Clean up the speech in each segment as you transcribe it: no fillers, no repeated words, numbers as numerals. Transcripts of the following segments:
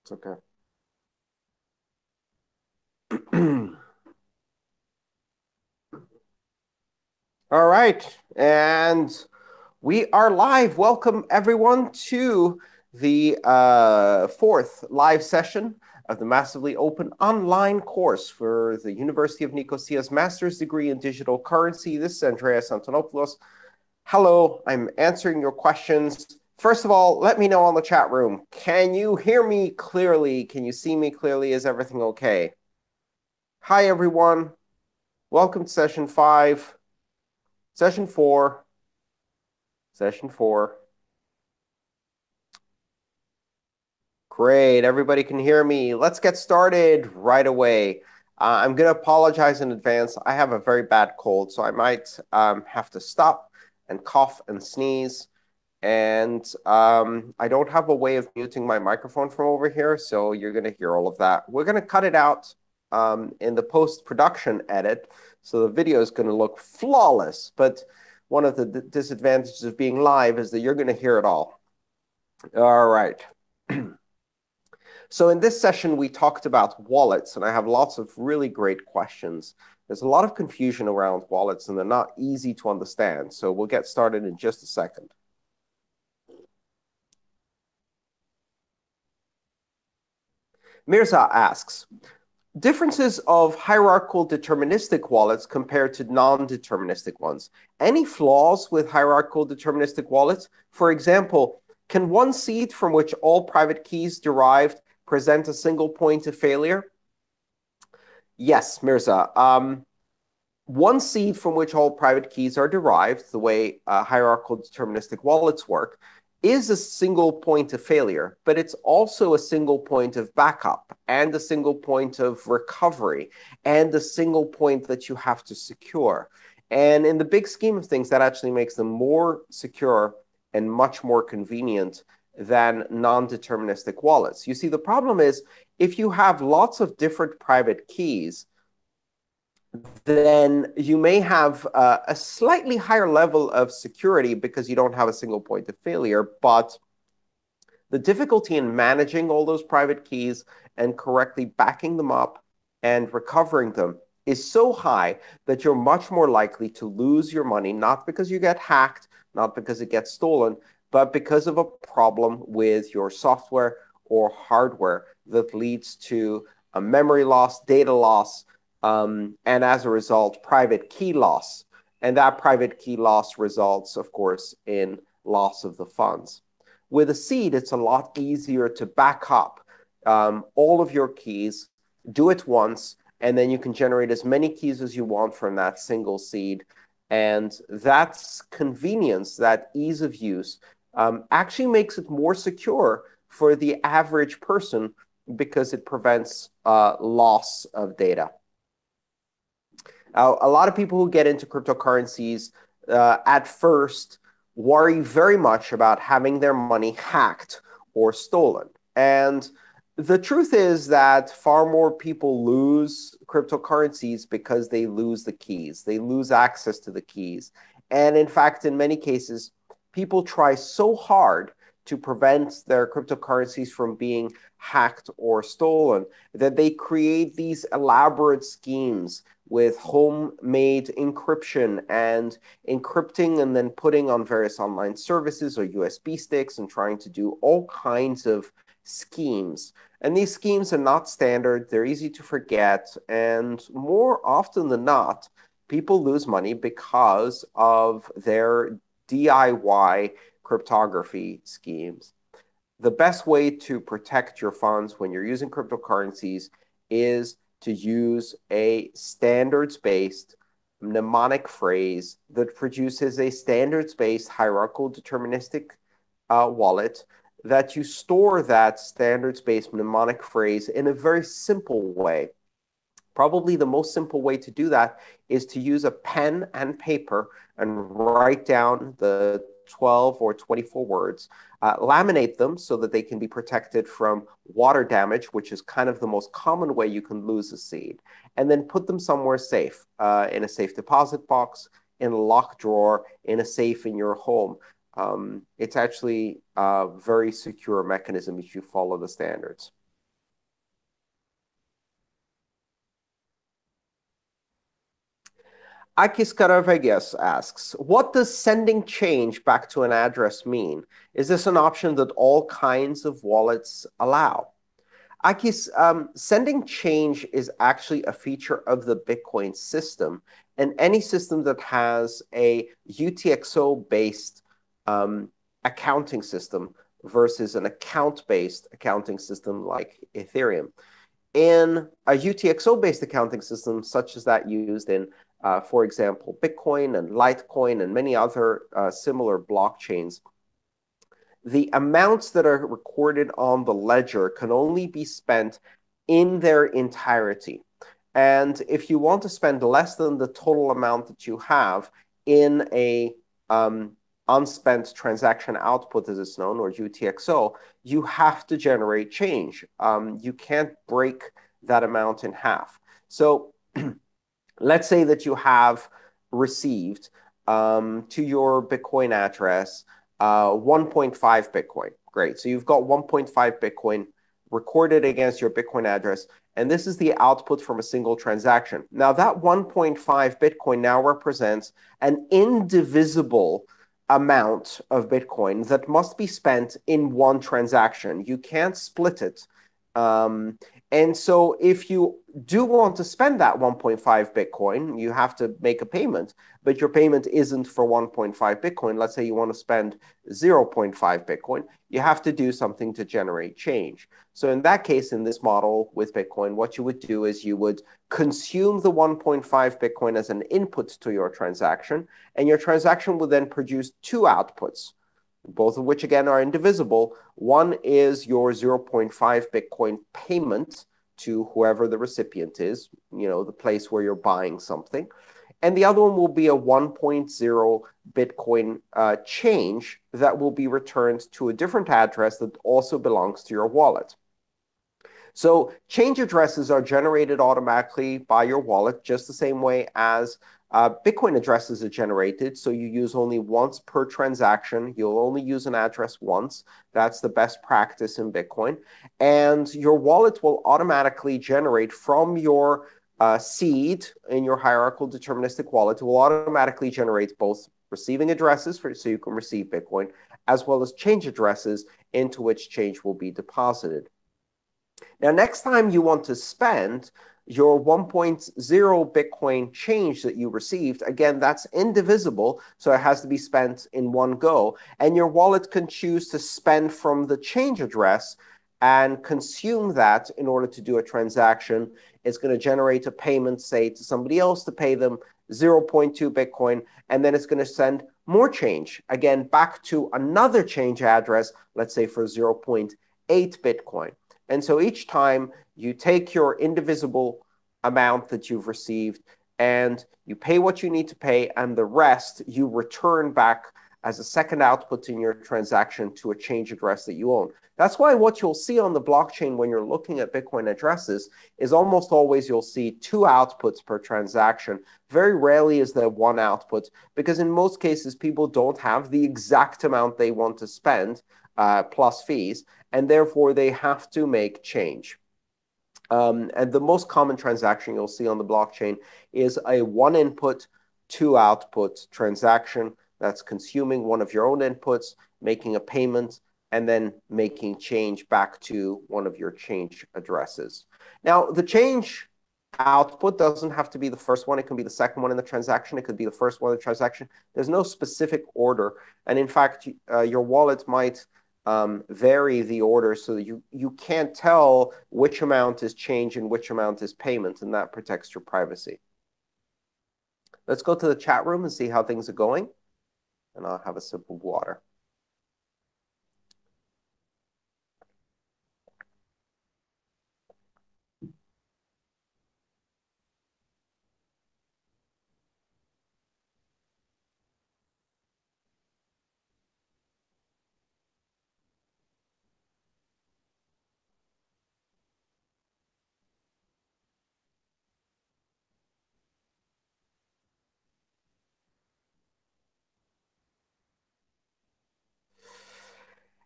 It's okay. All right, and we are live. Welcome everyone to the fourth live session of the massively open online course for the University of Nicosia's master's degree in digital currency. This is Andreas Antonopoulos. Hello, I'm answering your questions. First of all, let me know on the chat room. Can you hear me clearly? Can you see me clearly? Is everything okay? Hi, everyone. Welcome to session 5. Session 4. Session 4. Great. Everybody can hear me. Let's get started right away. I'm going to apologize in advance. I have a very bad cold, so I might have to stop and cough and sneeze. And I don't have a way of muting my microphone from over here, so you're going to hear all of that. We're going to cut it out in the post-production edit, so the video is going to look flawless. But one of the disadvantages of being live is that you're going to hear it all. All right. So in this session, we talked about wallets, and I have lots of really great questions. There's a lot of confusion around wallets, and they're not easy to understand. So we'll get started in just a second. Mirza asks, differences of hierarchical deterministic wallets compared to non-deterministic ones. Any flaws with hierarchical deterministic wallets? For example, can one seed from which all private keys derived present a single point of failure? Yes, Mirza. One seed from which all private keys are derived, the way hierarchical deterministic wallets work, is a single point of failure, but it's also a single point of backup and a single point of recovery and a single point that you have to secure. And in the big scheme of things, that actually makes them more secure and much more convenient than non-deterministic wallets. You see, the problem is if you have lots of different private keys, then you may have a slightly higher level of security because you don't have a single point of failure. But the difficulty in managing all those private keys and correctly backing them up and recovering them is so high that you're much more likely to lose your money, not because you get hacked, not because it gets stolen, but because of a problem with your software or hardware that leads to a memory loss, data loss, and as a result, private key loss. And that private key loss results, of course, in loss of the funds. With a seed, it's a lot easier to back up all of your keys, do it once, and then you can generate as many keys as you want from that single seed. And that's convenience, that ease of use, actually makes it more secure for the average person because it prevents loss of data. A lot of people who get into cryptocurrencies at first worry very much about having their money hacked or stolen. And the truth is that far more people lose cryptocurrencies because they lose the keys. They lose access to the keys. And in fact, in many cases, people try so hard to prevent their cryptocurrencies from being hacked or stolen that they create these elaborate schemes with homemade encryption and encrypting and then putting on various online services or USB sticks and trying to do all kinds of schemes. And these schemes are not standard, they're easy to forget, and more often than not, people lose money because of their DIY cryptography schemes. The best way to protect your funds when you're using cryptocurrencies is to use a standards-based mnemonic phrase that produces a standards-based hierarchical deterministic wallet that you store that standards-based mnemonic phrase in a very simple way. Probably the most simple way to do that is to use a pen and paper and write down the 12 or 24 words, laminate them so that they can be protected from water damage, which is kind of the most common way you can lose a seed, and then put them somewhere safe, in a safe deposit box, in a locked drawer, in a safe in your home. It's actually a very secure mechanism if you follow the standards. Akis Caravegas asks, what does sending change back to an address mean? Is this an option that all kinds of wallets allow? Akis, sending change is actually a feature of the Bitcoin system. And any system that has a UTXO-based accounting system versus an account-based accounting system like Ethereum. In a UTXO-based accounting system, such as that used in, for example, Bitcoin and Litecoin and many other similar blockchains, the amounts that are recorded on the ledger can only be spent in their entirety. And if you want to spend less than the total amount that you have in a unspent transaction output, as it's known, or UTXO, you have to generate change. You can't break that amount in half. So let's say that you have received to your Bitcoin address 1.5 Bitcoin. Great. So you've got 1.5 Bitcoin recorded against your Bitcoin address, and this is the output from a single transaction. Now, that 1.5 Bitcoin now represents an indivisible amount of Bitcoin that must be spent in one transaction. You can't split it. And so if you do want to spend that 1.5 Bitcoin, you have to make a payment, but your payment isn't for 1.5 Bitcoin. Let's say you want to spend 0.5 Bitcoin. You have to do something to generate change. So in that case, in this model with Bitcoin, what you would do is you would consume the 1.5 Bitcoin as an input to your transaction, and your transaction will then produce two outputs, both of which, again, are indivisible. One is your 0.5 Bitcoin payment to whoever the recipient is, the place where you're buying something. And the other one will be a 1.0 Bitcoin change that will be returned to a different address that also belongs to your wallet. So change addresses are generated automatically by your wallet, just the same way as Bitcoin addresses are generated. So you use only once per transaction. You'll only use an address once. That's the best practice in Bitcoin. And your wallet will automatically generate from your seed in your hierarchical deterministic wallet. It will automatically generate both receiving addresses so you can receive Bitcoin, as well as change addresses into which change will be deposited. Now, next time you want to spend your 1.0 Bitcoin change that you received, again, that's indivisible, so it has to be spent in one go. And your wallet can choose to spend from the change address and consume that in order to do a transaction. It's going to generate a payment, say, to somebody else to pay them 0.2 Bitcoin, and then it's going to send more change, again, back to another change address, let's say for 0.8 Bitcoin. And so each time you take your indivisible amount that you've received and you pay what you need to pay, and the rest you return back as a second output in your transaction to a change address that you own. That's why what you'll see on the blockchain when you're looking at Bitcoin addresses is almost always you'll see two outputs per transaction. Very rarely is there one output, because in most cases people don't have the exact amount they want to spend plus fees, and therefore they have to make change. And the most common transaction you'll see on the blockchain is a one input, two output transaction that's consuming one of your own inputs, making a payment, and then making change back to one of your change addresses. Now, the change output doesn't have to be the first one. It can be the second one in the transaction. It could be the first one in the transaction. There's no specific order. And in fact, your wallet might vary the order so that you can't tell which amount is change and which amount is payment, and that protects your privacy. Let's go to the chat room and see how things are going, and I'll have a sip of water.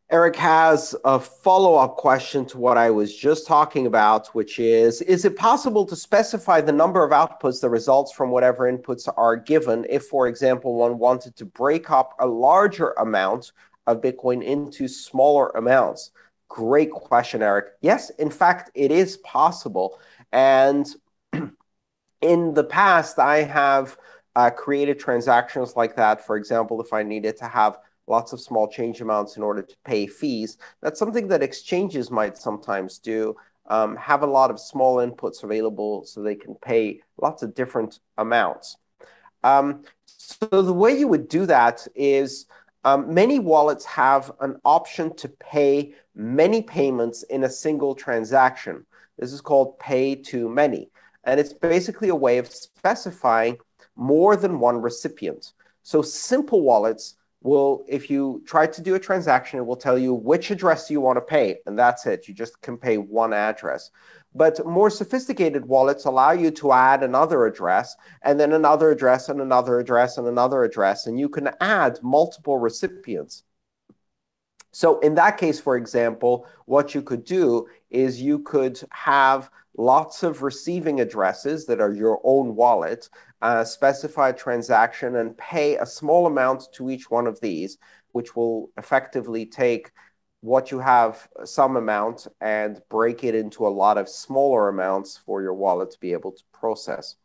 Eric has a follow-up question to what I was just talking about, which is it possible to specify the number of outputs that results from whatever inputs are given if, for example, one wanted to break up a larger amount of Bitcoin into smaller amounts? Great question, Eric. Yes, in fact, it is possible. And in the past, I have created transactions like that. For example, if I needed to have lots of small change amounts in order to pay fees, that's something that exchanges might sometimes do. Have a lot of small inputs available so they can pay lots of different amounts. So the way you would do that is many wallets have an option to pay many payments in a single transaction. This is called pay to many. And it's basically a way of specifying more than one recipient. So simple wallets will, if you try to do a transaction, it will tell you which address you want to pay, and that's it. You just can pay one address. But more sophisticated wallets allow you to add another address, and then another address, and another address, and another address, and you can add multiple recipients. So in that case, for example, what you could do is you could have lots of receiving addresses that are your own wallet, specify a transaction, and pay a small amount to each one of these, which will effectively take what you have, some amount, and break it into a lot of smaller amounts for your wallet to be able to process.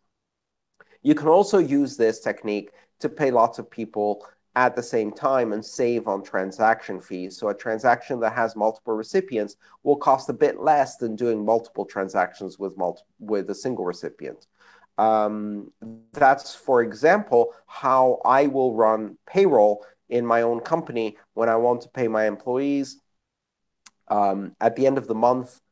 You can also use this technique to pay lots of people at the same time and save on transaction fees. So a transaction that has multiple recipients will cost a bit less than doing multiple transactions with a single recipient. That's, for example, how I will run payroll in my own company when I want to pay my employees. At the end of the month,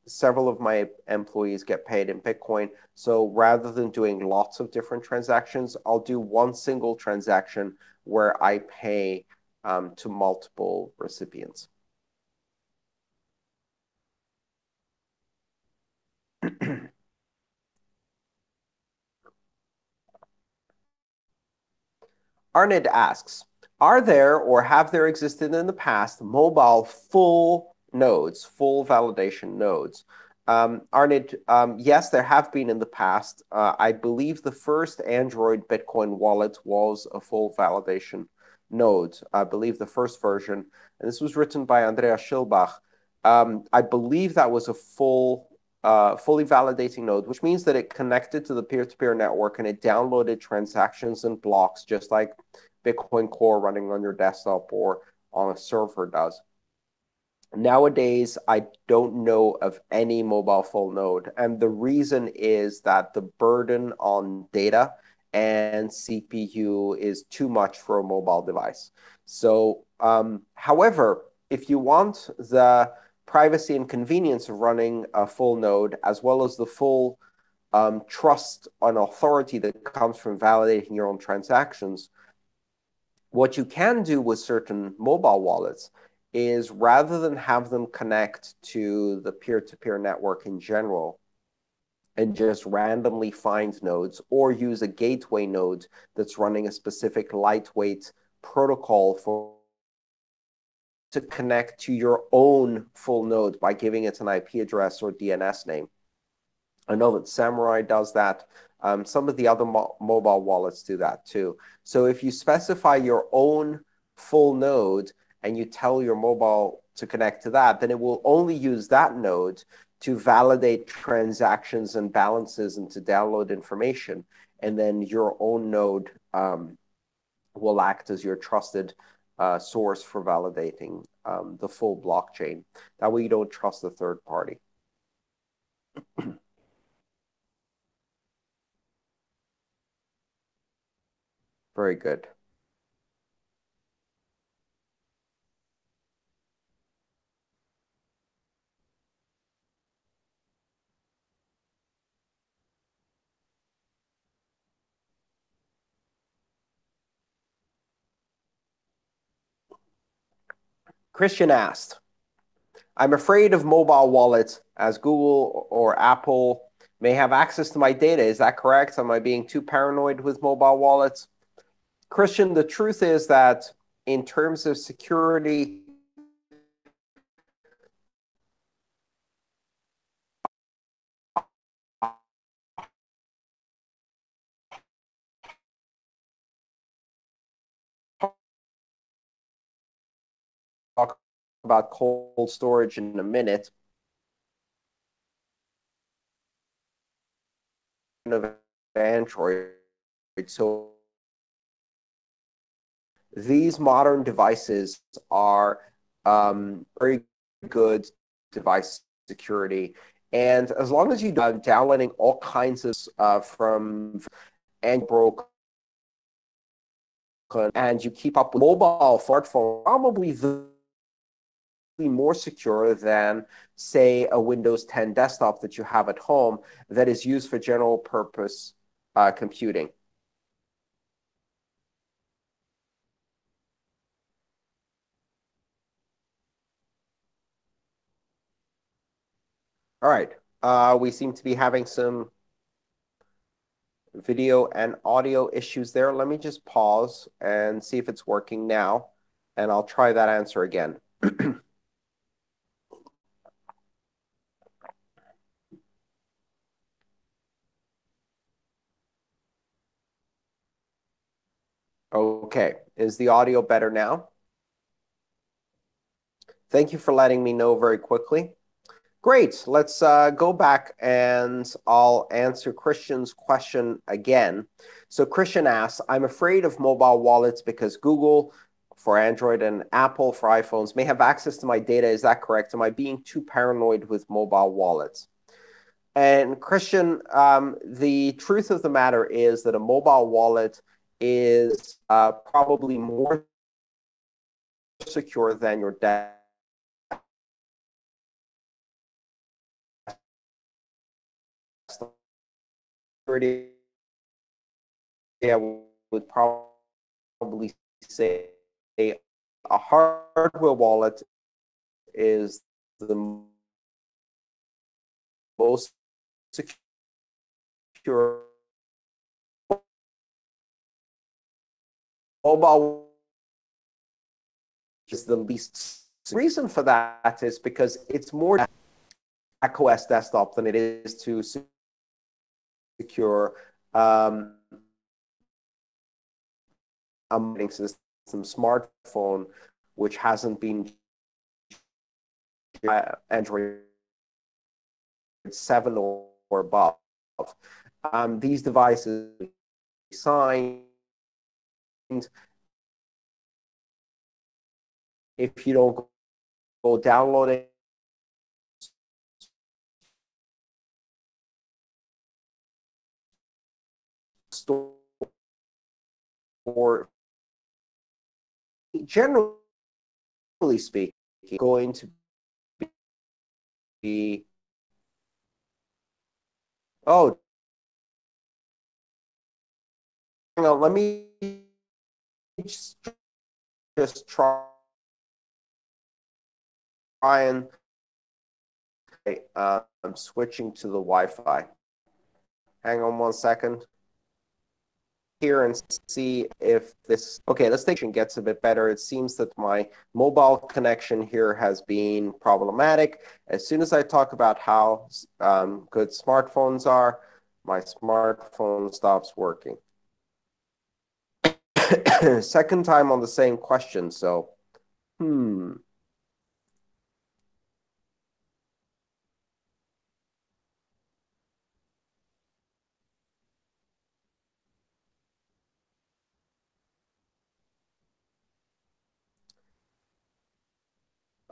several of my employees get paid in Bitcoin. So rather than doing lots of different transactions, I'll do one single transaction where I pay to multiple recipients. Arnid asks, are there or have there existed in the past mobile full nodes, full validation nodes? Arnid, yes, there have been in the past. I believe the first Android Bitcoin wallet was a full validation node. I believe the first version, and this was written by Andreas. I believe that was a fully validating node, which means that it connected to the peer-to-peer network and it downloaded transactions and blocks, just like Bitcoin Core running on your desktop or on a server does. Nowadays, I don't know of any mobile full node. And the reason is that the burden on data and CPU is too much for a mobile device. So, however, if you want the privacy and convenience of running a full node, as well as the full trust and authority that comes from validating your own transactions, what you can do with certain mobile wallets is rather than have them connect to the peer-to-peer network in general and just randomly find nodes or use a gateway node that's running a specific lightweight protocol for to connect to your own full node by giving it an IP address or DNS name. I know that Samurai does that. Some of the other mobile wallets do that too. So if you specify your own full node and you tell your mobile to connect to that, then it will only use that node to validate transactions and balances and to download information. And then your own node will act as your trusted source for validating the full blockchain. That way you don't trust the third party. Very good. Christian asked, I'm afraid of mobile wallets as Google or Apple may have access to my data. Is that correct? Am I being too paranoid with mobile wallets? Christian, the truth is that in terms of security, about cold storage in a minute. Of Android. So these modern devices are very good device security. And as long as you are downloading all kinds of from and broke and you keep up with mobile smartphone, probably more secure than, say, a Windows 10 desktop that you have at home that is used for general purpose computing. All right. We seem to be having some video and audio issues there. Let me just pause and see if it's working now, and I'll try that answer again. Okay. Is the audio better now? Thank you for letting me know very quickly. Great. Let's go back and I'll answer Christian's question again. So Christian asks, I'm afraid of mobile wallets because Google for Android and Apple for iPhones may have access to my data. Is that correct? Am I being too paranoid with mobile wallets? And Christian, the truth of the matter is that a mobile wallet is probably more secure than your desktop. I would probably say a hardware wallet is the most secure. Mobile is the least. The reason for that is because it's more macOS desktop than it is to secure operating system smartphone, which hasn't been Android 7 or above. These devices signed. If you don't go download it, store, generally speaking, going to be, oh, hang on, let me just try and I'm switching to the Wi-Fi. Hang on one second. Here and see if this, okay, let's take it gets a bit better. It seems that my mobile connection here has been problematic. As soon as I talk about how good smartphones are, my smartphone stops working. Second time on the same question, so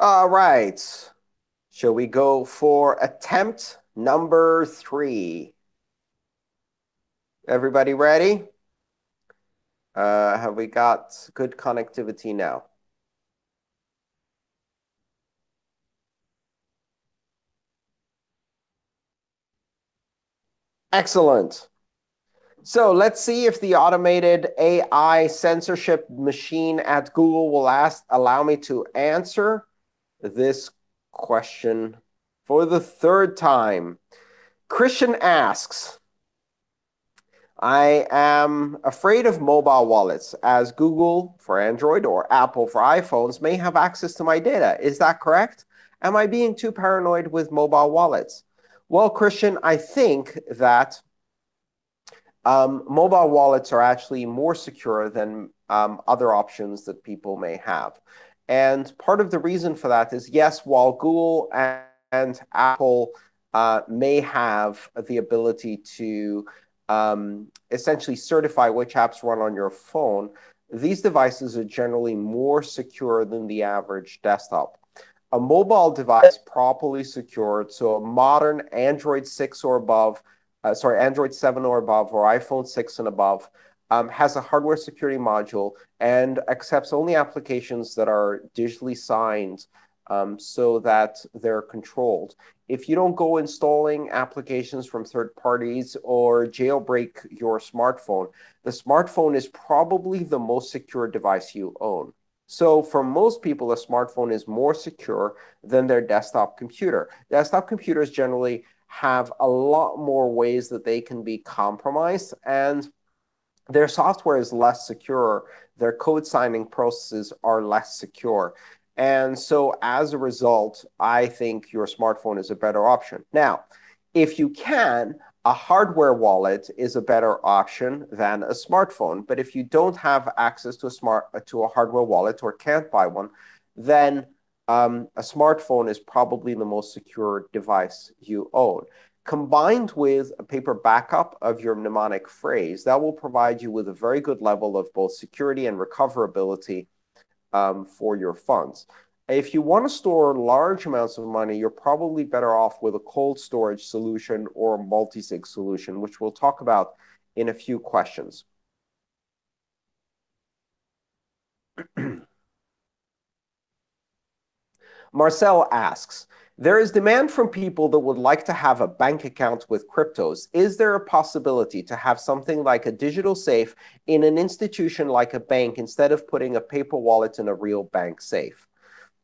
All right. Shall we go for attempt number 3? Everybody ready? Have we got good connectivity now? Excellent. So let's see if the automated AI censorship machine at Google will allow me to answer this question for the third time. Christian asks, I am afraid of mobile wallets as Google for Android or Apple for iPhones may have access to my data. Is that correct? Am I being too paranoid with mobile wallets? Well, Christian, I think that mobile wallets are actually more secure than other options that people may have. And part of the reason for that is, yes, while Google and Apple may have the ability to essentially certify which apps run on your phone, these devices are generally more secure than the average desktop. A mobile device properly secured, so a modern Android 6 or above, Android 7 or above, or iPhone 6 and above, has a hardware security module and accepts only applications that are digitally signed so that they're controlled. If you don't go installing applications from third parties or jailbreak your smartphone, the smartphone is probably the most secure device you own. So for most people, a smartphone is more secure than their desktop computer. Desktop computers generally have a lot more ways that they can be compromised, and their software is less secure. Their code signing processes are less secure. And so as a result, I think your smartphone is a better option. Now, if you can, a hardware wallet is a better option than a smartphone. But if you don't have access to a hardware wallet or can't buy one, then a smartphone is probably the most secure device you own. Combined with a paper backup of your mnemonic phrase, that will provide you with a very good level of both security and recoverability for your funds. If you want to store large amounts of money, you're probably better off with a cold storage solution or a multi-sig solution, which we'll talk about in a few questions. Marcel asks, there is demand from people that would like to have a bank account with cryptos. Is there a possibility to have something like a digital safe in an institution like a bank instead of putting a paper wallet in a real bank safe?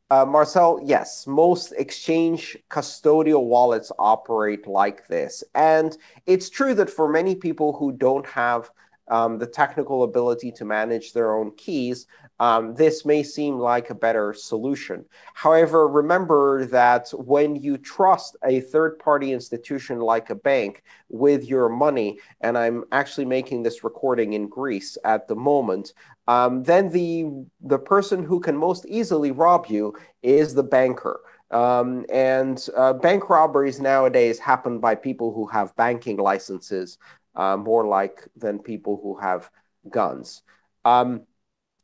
Marcel, yes, most exchange custodial wallets operate like this. And it's true that for many people who don't have the technical ability to manage their own keys, this may seem like a better solution. However, remember that when you trust a third-party institution like a bank with your money, and I'm actually making this recording in Greece at the moment, then the person who can most easily rob you is the banker. Bank robberies nowadays happen by people who have banking licenses, more like than people who have guns.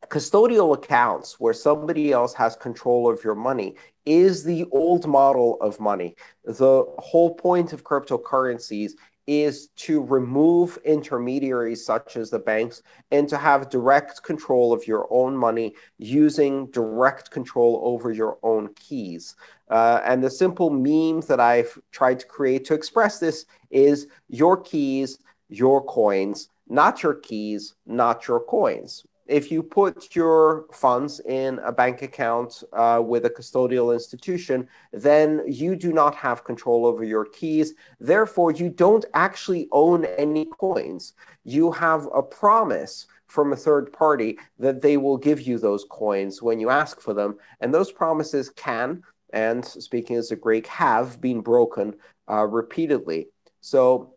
Custodial accounts where somebody else has control of your money is the old model of money. The whole point of cryptocurrencies is to remove intermediaries such as the banks and to have direct control of your own money using direct control over your own keys. And the simple meme that I've tried to create to express this is your keys, your coins, not your keys, not your coins. If you put your funds in a bank account with a custodial institution, then you do not have control over your keys. Therefore, you don't actually own any coins. You have a promise from a third party that they will give you those coins when you ask for them. And those promises can, and speaking as a Greek, have been broken repeatedly. So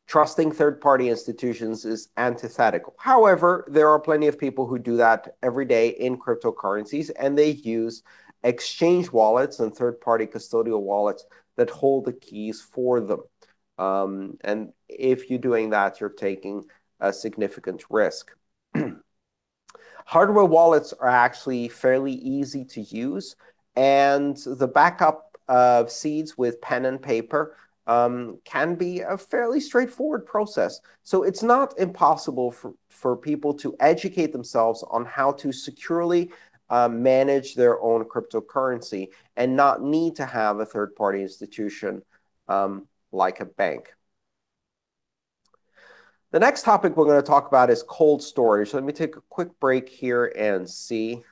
trusting third-party institutions is antithetical. However, there are plenty of people who do that every day in cryptocurrencies, and they use exchange wallets and third-party custodial wallets that hold the keys for them. And if you're doing that, you're taking a significant risk. Hardware wallets are actually fairly easy to use, and the backup of seeds with pen and paper can be a fairly straightforward process. So it's not impossible for people to educate themselves on how to securely manage their own cryptocurrency and not need to have a third-party institution like a bank. The next topic we're going to talk about is cold storage. So let me take a quick break here and see.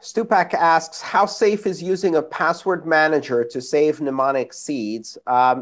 Stupak asks, how safe is using a password manager to save mnemonic seeds?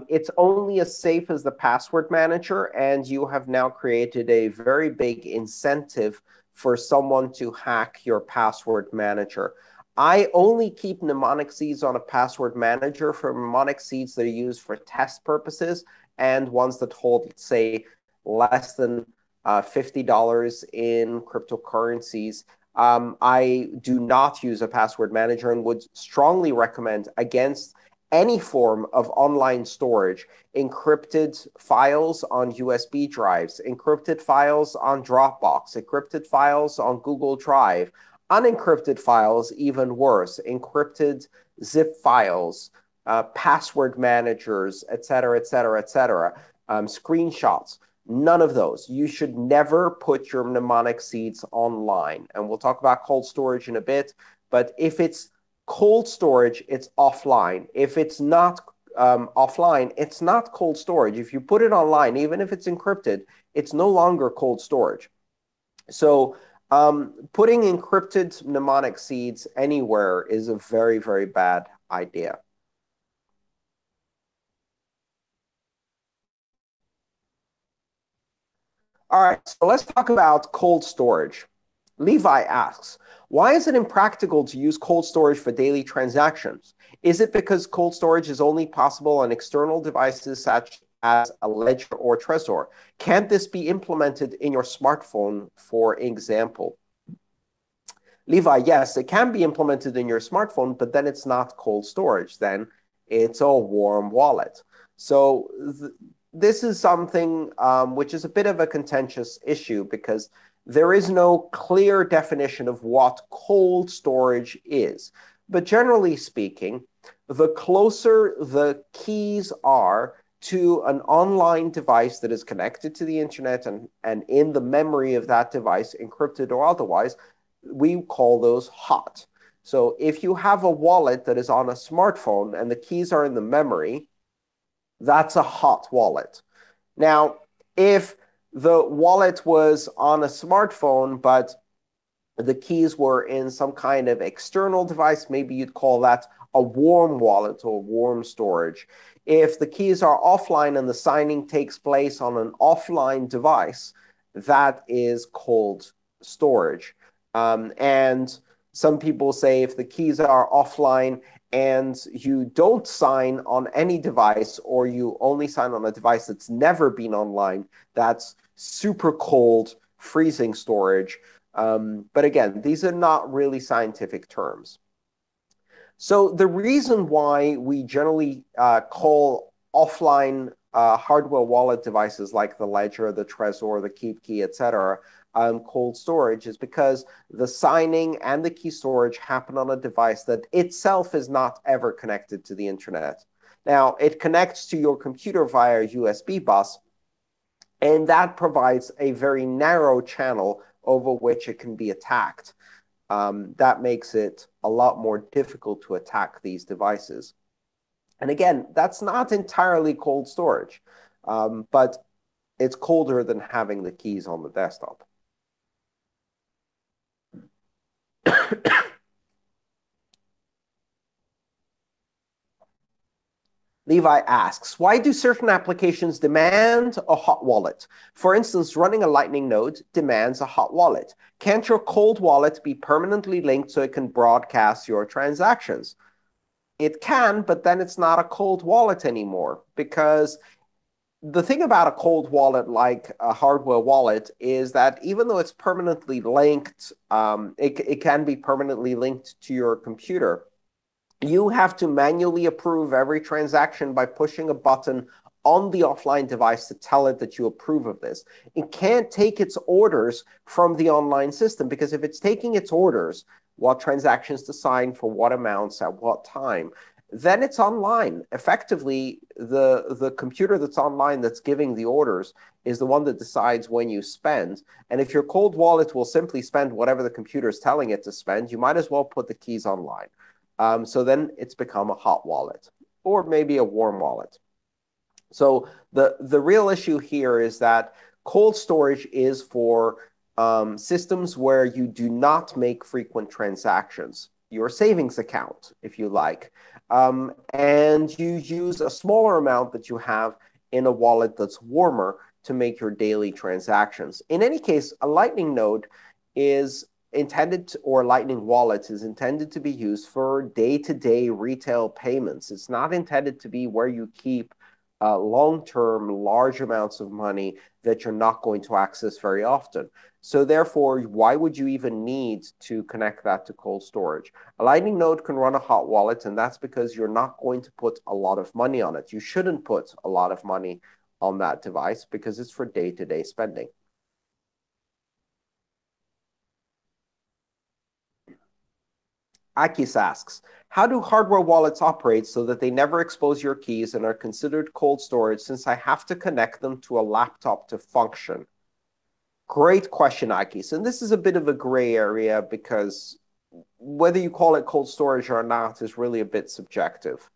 It's only as safe as the password manager, and you have now created a very big incentive for someone to hack your password manager. I only keep mnemonic seeds on a password manager for mnemonic seeds that are used for test purposes and ones that hold, say, less than $50 in cryptocurrencies. I do not use a password manager and would strongly recommend against any form of online storage, encrypted files on USB drives, encrypted files on Dropbox, encrypted files on Google Drive, unencrypted files, even worse, encrypted zip files, password managers, et cetera, et cetera, et cetera, screenshots. None of those. You should never put your mnemonic seeds online. And we'll talk about cold storage in a bit. But if it's cold storage, it's offline. If it's not offline, it's not cold storage. If you put it online, even if it's encrypted, it's no longer cold storage. So putting encrypted mnemonic seeds anywhere is a very, very bad idea. All right, so let's talk about cold storage. Levi asks, why is it impractical to use cold storage for daily transactions? Is it because cold storage is only possible on external devices such as a ledger or Trezor? Can't this be implemented in your smartphone, for example? Levi, yes, it can be implemented in your smartphone, but then it's not cold storage. Then it's a warm wallet. So this is something which is a bit of a contentious issue because there is no clear definition of what cold storage is. But generally speaking, the closer the keys are to an online device that is connected to the internet and in the memory of that device, encrypted or otherwise, we call those hot. So if you have a wallet that is on a smartphone and the keys are in the memory, that's a hot wallet. Now, if the wallet was on a smartphone, but the keys were in some kind of external device, maybe you'd call that a warm wallet or warm storage. If the keys are offline and the signing takes place on an offline device, that is cold storage. And some people say if the keys are offline and you don't sign on any device or you only sign on a device that's never been online, that's super cold, freezing storage. But again, these are not really scientific terms. So the reason why we generally call offline hardware wallet devices like the Ledger, the Trezor, the KeepKey, etc., cold storage is because the signing and the key storage happen on a device that itself is not ever connected to the internet. Now, it connects to your computer via a USB bus, and that provides a very narrow channel over which it can be attacked. That makes it a lot more difficult to attack these devices. And again, that's not entirely cold storage, but it's colder than having the keys on the desktop. Levi asks, why do certain applications demand a hot wallet? For instance, running a Lightning node demands a hot wallet. Can't your cold wallet be permanently linked so it can broadcast your transactions? It can, but then it's not a cold wallet anymore, because the thing about a cold wallet like a hardware wallet is that even though it's permanently linked, it can be permanently linked to your computer. You have to manually approve every transaction by pushing a button on the offline device to tell it that you approve of this. It can't take its orders from the online system, because if it's taking its orders, what transactions to sign for what amounts at what time, then it's online. Effectively, the computer that's online that's giving the orders is the one that decides when you spend. And if your cold wallet will simply spend whatever the computer is telling it to spend, you might as well put the keys online. So then it's become a hot wallet, or maybe a warm wallet. So the real issue here is that cold storage is for systems where you do not make frequent transactions, your savings account, if you like, and you use a smaller amount that you have in a wallet that's warmer to make your daily transactions. In any case, a Lightning node is or Lightning Wallet is intended to be used for day-to-day retail payments. It's not intended to be where you keep long-term, large amounts of money that you're not going to access very often. So therefore, why would you even need to connect that to cold storage? A Lightning node can run a hot wallet, and that's because you're not going to put a lot of money on it. You shouldn't put a lot of money on that device because it's for day-to-day spending. Akis asks, how do hardware wallets operate so that they never expose your keys and are considered cold storage since I have to connect them to a laptop to function? Great question, Akis. And this is a bit of a gray area because whether you call it cold storage or not is really a bit subjective.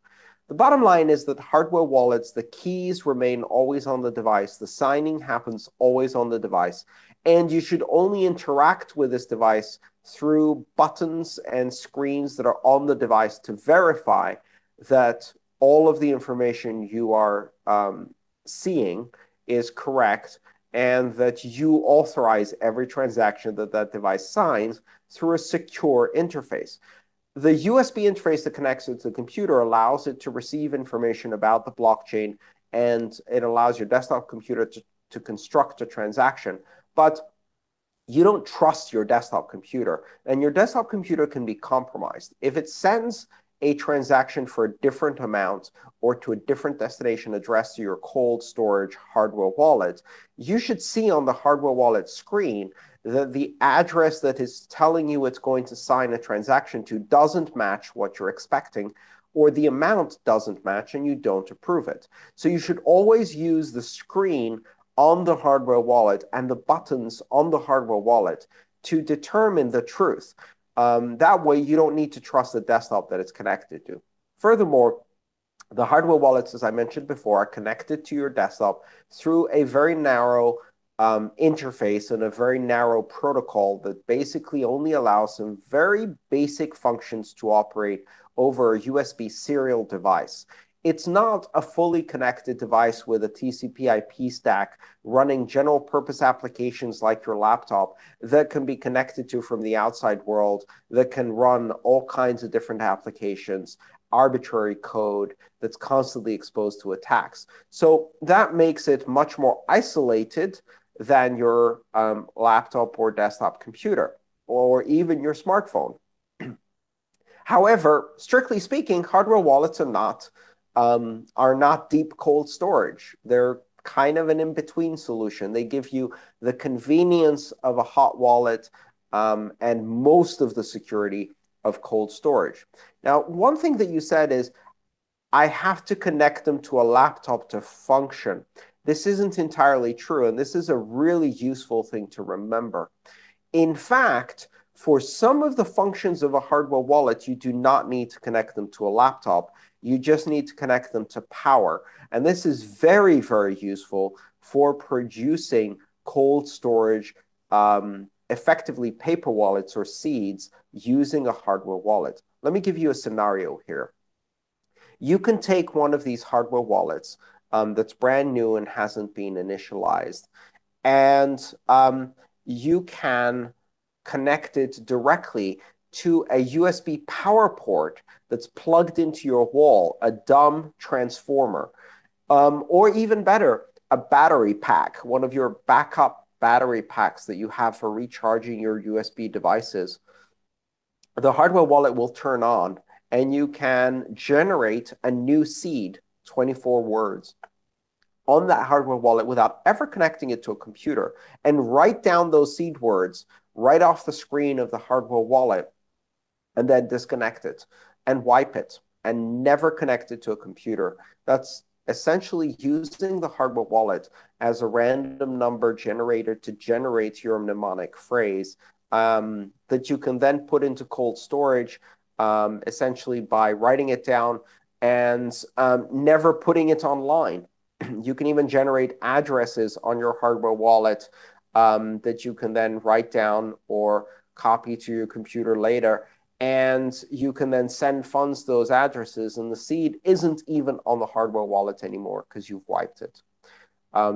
The bottom line is that hardware wallets, the keys remain always on the device. The signing happens always on the device. And you should only interact with this device through buttons and screens that are on the device to verify that all of the information you are seeing is correct and that you authorize every transaction that that device signs through a secure interface. The USB interface that connects it to the computer allows it to receive information about the blockchain, and it allows your desktop computer to construct a transaction. But you don't trust your desktop computer, and your desktop computer can be compromised. If it sends a transaction for a different amount or to a different destination address to your cold storage hardware wallet, you should see on the hardware wallet screen that the address that is telling you it's going to sign a transaction to doesn't match what you're expecting, or the amount doesn't match and you don't approve it. So you should always use the screen on the hardware wallet and the buttons on the hardware wallet to determine the truth. That way, you don't need to trust the desktop that it's connected to. Furthermore, the hardware wallets, as I mentioned before, are connected to your desktop through a very narrow interface and a very narrow protocol that basically only allows some very basic functions to operate over a USB serial device. It's not a fully connected device with a TCP/IP stack running general purpose applications like your laptop that can be connected to from the outside world, that can run all kinds of different applications, arbitrary code that's constantly exposed to attacks. So that makes it much more isolated than your laptop or desktop computer, or even your smartphone. However, strictly speaking, hardware wallets are not deep cold storage. They're kind of an in-between solution. They give you the convenience of a hot wallet and most of the security of cold storage. Now, one thing that you said is, I have to connect them to a laptop to function. This isn't entirely true, and this is a really useful thing to remember. In fact, for some of the functions of a hardware wallet, you do not need to connect them to a laptop. You just need to connect them to power. And this is very, very useful for producing cold storage, effectively paper wallets or seeds using a hardware wallet. Let me give you a scenario here. You can take one of these hardware wallets that's brand new and hasn't been initialized, and you can connect it directly to a USB power port that's plugged into your wall, a dumb transformer, or even better, a battery pack, one of your backup battery packs that you have for recharging your USB devices. The hardware wallet will turn on, and you can generate a new seed, 24 words, on that hardware wallet without ever connecting it to a computer, and write down those seed words right off the screen of the hardware wallet, and then disconnect it and wipe it and never connect it to a computer. That's essentially using the hardware wallet as a random number generator to generate your mnemonic phrase that you can then put into cold storage, essentially by writing it down and never putting it online. You can even generate addresses on your hardware wallet that you can then write down or copy to your computer later. And you can then send funds to those addresses, and the seed isn't even on the hardware wallet anymore because you've wiped it.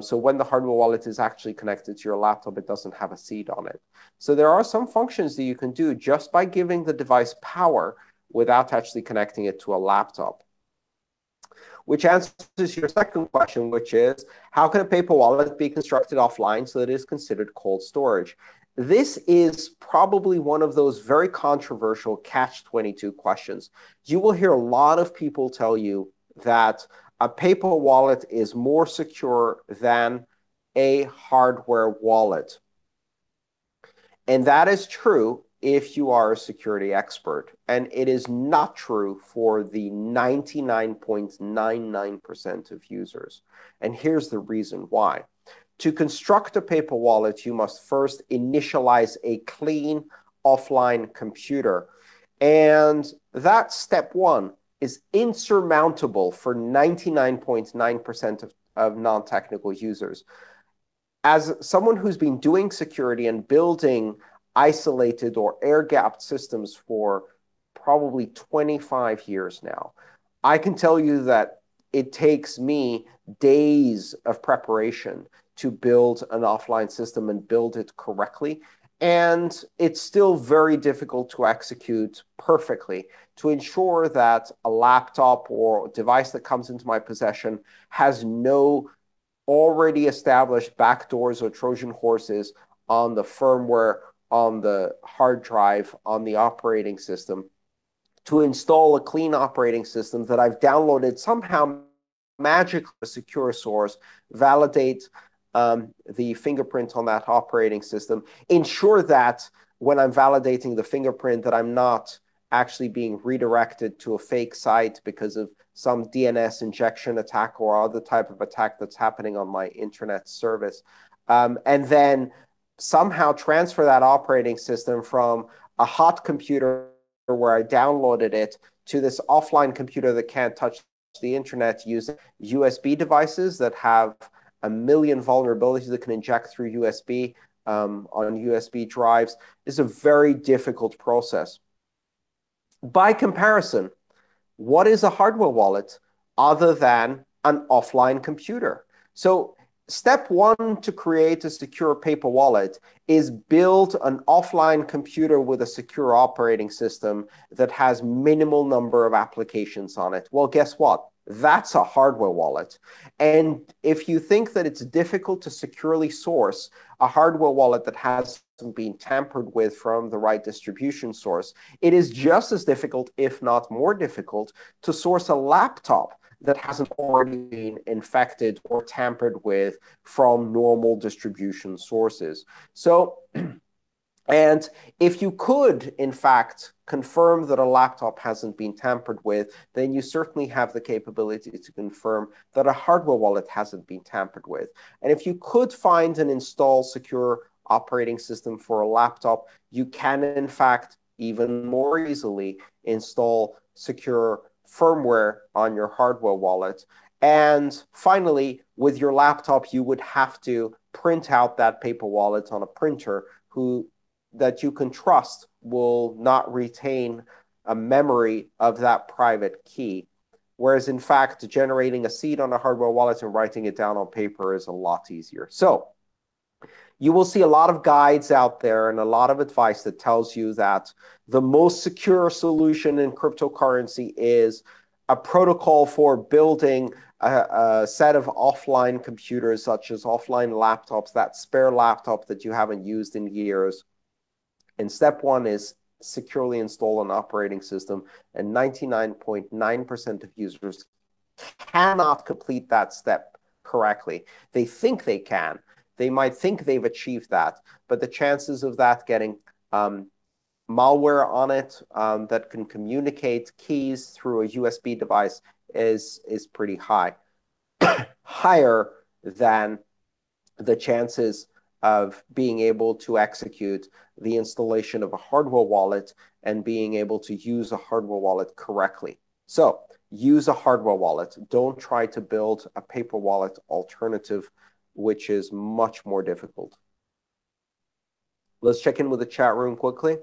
So when the hardware wallet is actually connected to your laptop, it doesn't have a seed on it. So there are some functions that you can do just by giving the device power without actually connecting it to a laptop. Which answers your second question, which is, how can a paper wallet be constructed offline so that it is considered cold storage? This is probably one of those very controversial catch-22 questions. You will hear a lot of people tell you that a paper wallet is more secure than a hardware wallet. And that is true if you are a security expert. And it is not true for the 99.99% of users. And here's the reason why. To construct a paper wallet, you must first initialize a clean offline computer. And that step one is insurmountable for 99.9% of non-technical users. As someone who's been doing security and building isolated or air-gapped systems for probably 25 years now, I can tell you that it takes me days of preparation to build an offline system and build it correctly. And it's still very difficult to execute perfectly to ensure that a laptop or device that comes into my possession has no already established backdoors or Trojan horses on the firmware, on the hard drive, on the operating system, to install a clean operating system that I've downloaded somehow magically a secure source, validate the fingerprint on that operating system, ensure that when I'm validating the fingerprint that I'm not actually being redirected to a fake site because of some DNS injection attack or other type of attack that's happening on my internet service. And then somehow transfer that operating system from a hot computer where I downloaded it to this offline computer that can't touch the internet using USB devices that have a million vulnerabilities that can inject through USB on USB drives is a very difficult process. By comparison, what is a hardware wallet other than an offline computer? So step one to create a secure paper wallet is build an offline computer with a secure operating system that has minimal number of applications on it. Well, guess what? That's a hardware wallet. And if you think that it's difficult to securely source a hardware wallet that hasn't been tampered with from the right distribution source, it is just as difficult, if not more difficult, to source a laptop that hasn't already been infected or tampered with from normal distribution sources. So, and if you could, in fact, confirm that a laptop hasn't been tampered with, then you certainly have the capability to confirm that a hardware wallet hasn't been tampered with. And if you could find and install secure operating system for a laptop, you can, in fact, even more easily install secure firmware on your hardware wallet. And finally, with your laptop, you would have to print out that paper wallet on a printer that you can trust will not retain a memory of that private key. Whereas, in fact, generating a seed on a hardware wallet and writing it down on paper is a lot easier. So you will see a lot of guides out there and a lot of advice that tells you that the most secure solution in cryptocurrency is a protocol for building a set of offline computers, such as offline laptops, that spare laptop that you haven't used in years. And step one is securely install an operating system. And 99.9% of users cannot complete that step correctly. They think they can. They might think they've achieved that, but the chances of that getting malware on it that can communicate keys through a USB device is pretty high, higher than the chances of being able to execute the installation of a hardware wallet and being able to use a hardware wallet correctly. So use a hardware wallet. Don't try to build a paper wallet alternative, which is much more difficult. Let's check in with the chat room quickly.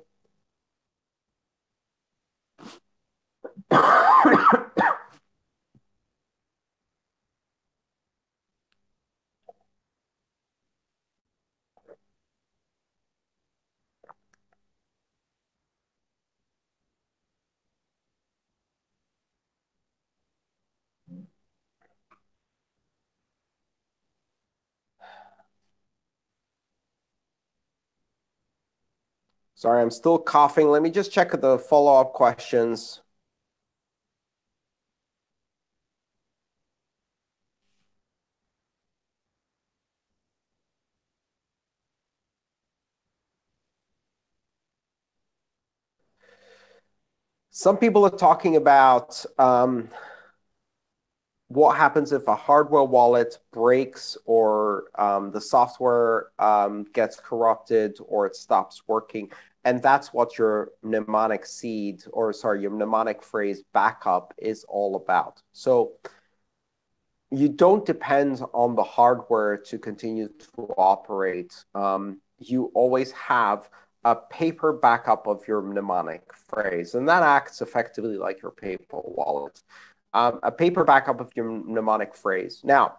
Sorry, I'm still coughing. Let me just check the follow-up questions. Some people are talking about what happens if a hardware wallet breaks or the software gets corrupted or it stops working. And that's what your mnemonic seed, or sorry, your mnemonic phrase backup is all about. So you don't depend on the hardware to continue to operate. You always have a paper backup of your mnemonic phrase, and that acts effectively like your paper wallet. A paper backup of your mnemonic phrase. Now,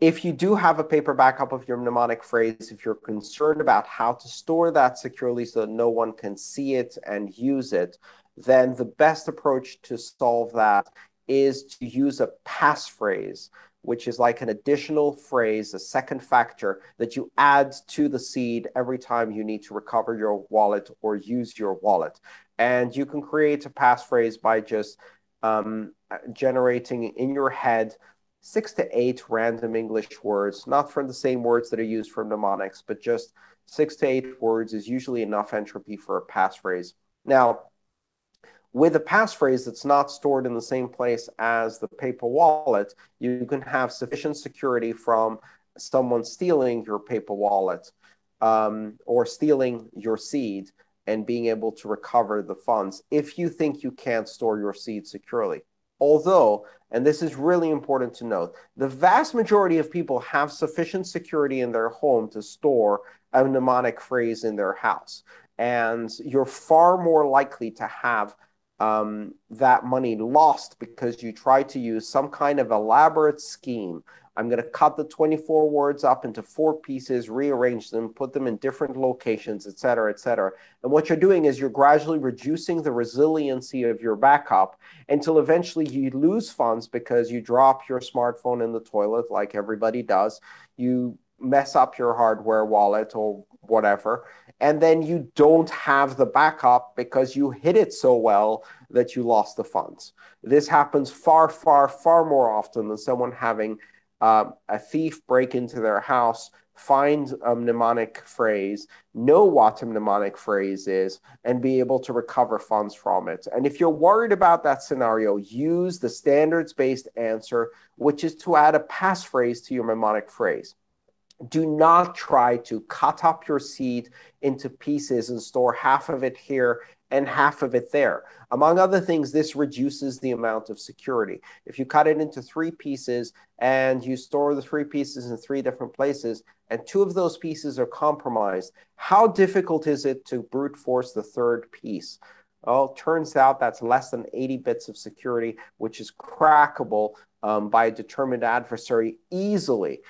if you do have a paper backup of your mnemonic phrase, if you're concerned about how to store that securely so that no one can see it and use it, then the best approach to solve that is to use a passphrase, which is like an additional phrase, a second factor that you add to the seed every time you need to recover your wallet or use your wallet. And you can create a passphrase by just generating in your head 6 to 8 random English words, not from the same words that are used for mnemonics, but just 6 to 8 words is usually enough entropy for a passphrase. Now, with a passphrase that's not stored in the same place as the paper wallet, you can have sufficient security from someone stealing your paper wallet or stealing your seed and being able to recover the funds if you think you can't store your seed securely. Although, and this is really important to note, the vast majority of people have sufficient security in their home to store a mnemonic phrase in their house. And you're far more likely to have that money lost because you try to use some kind of elaborate scheme. I'm going to cut the 24 words up into 4 pieces, rearrange them, put them in different locations, et cetera, et cetera. And what you're doing is you're gradually reducing the resiliency of your backup until eventually you lose funds because you drop your smartphone in the toilet like everybody does. You mess up your hardware wallet or whatever, and then you don't have the backup because you hid it so well that you lost the funds. This happens far, far, far more often than someone having a thief break into their house, find a mnemonic phrase, know what a mnemonic phrase is, and be able to recover funds from it. And if you're worried about that scenario, use the standards-based answer, which is to add a passphrase to your mnemonic phrase. Do not try to cut up your seed into pieces and store half of it here and half of it there. Among other things, this reduces the amount of security. If you cut it into 3 pieces and you store the 3 pieces in 3 different places, and 2 of those pieces are compromised, how difficult is it to brute force the 3rd piece? Well, it turns out that's less than 80 bits of security, which is crackable by a determined adversary easily.